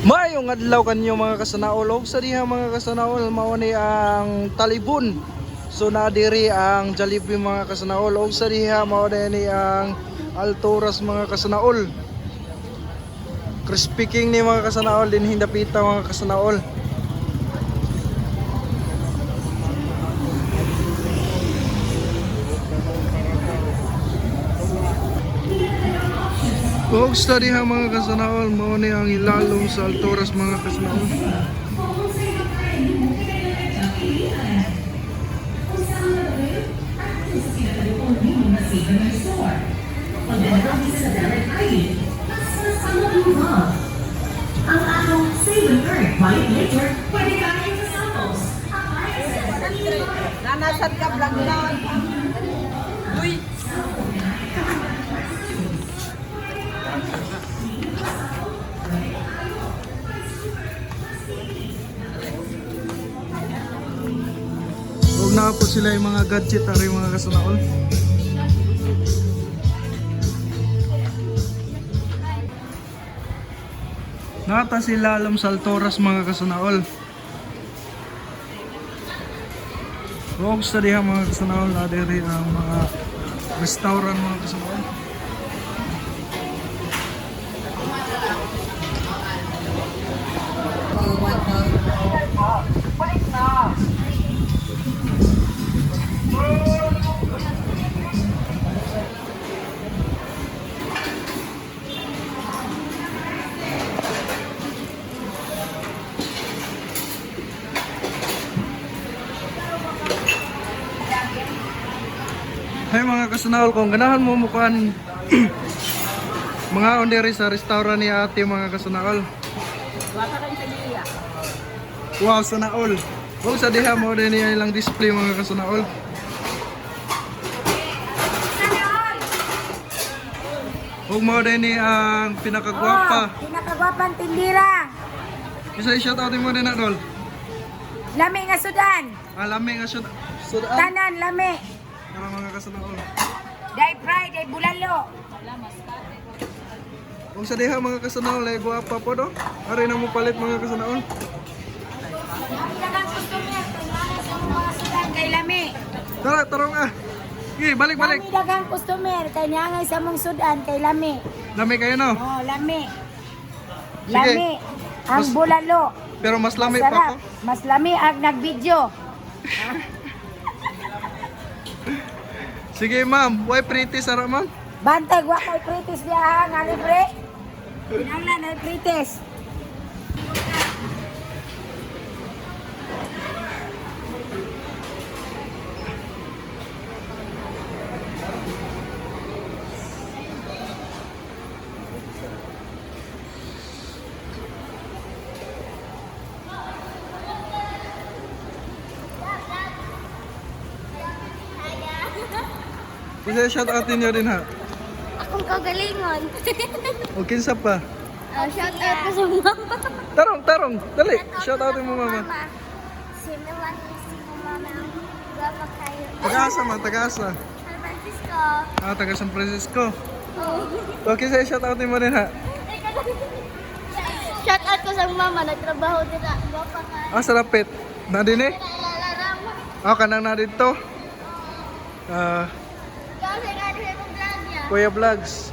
Maayong adlaw kanyo mga kasanaol. Og sa diha mga kasanaol mao ni ang talibon. So na diri ang Jollibee mga kasanaol. Og sa diha mao ni ang Alturas mga kasanaol. Crispy King ni mga kasanaol din hindapita mga kasanaol. Og sa diha mga kasanaol mao ni ang ilalom sa Alturas mga kasanaol. Ang atong Save and Earn Bite Later, pwede kain sa Santos. Nanasad ka vlog lang. Uy. Og naa po sila yung mga gadget ari mga kasanaol. Nata sila alam sa Alturas mga kasanaol. Og sa diha mga kasanaol na diri ang mga restaurant mga kasanaol. Hay mga kasanaol, kung ganahan mo mukuhan mga onderi sa restaurant ni ate mga kasanaol. Wata kang taliya. Wow, sanaol. Huwag sa diha mo din niya ilang display mga kasanaol. Huwag mo din ni ang pinakagwapa. Pinakagwapang tindira. Isa i-shout mo din na Dol. Lami nga sudan. Alami nga siya. Sudaan. Tanan lami. Para mga kasanaol. Day fry, day bulalo. Huwag sa diha mga kasanaol ay gwapa po do. Ari na mo palit mga kasanaol. Lami dagang customer. Kailangan sa mga sudan kay lami. Tara, tarong ah. Okay, balik. Lami dagang customer. Kailangan sa mong sudan kay lami. Lami kayo no? Oh, lami. Sige. Lami. Ang Mas- bulalo. Pero mas lami pa ko. Sarap. Mas lami ag nag-video. Sige ma'am, why pretty sara ma'am? Bantay wa kay kritis diya ha, nga libre. Pinanglan ay kritis. Kasi shout out niyo din ha. Akong kagalingon. O kinsa pa? Shout out ko sa mama. Tarong, dali. Shout out mo mama. Si Melanie, si mama. Guwapa kayo. Tagaasa man, tagaasa. San Francisco. Taga San Francisco. Oh. Okay, say shout out mo din ha. Shout out ko sa mama. Nagtrabaho din na. Guwapa kayo. Sa lapit. Na din eh? Nalalaram. Kanang na dito. Kasi nga rin yung vlog niya. Kuya Vlogs.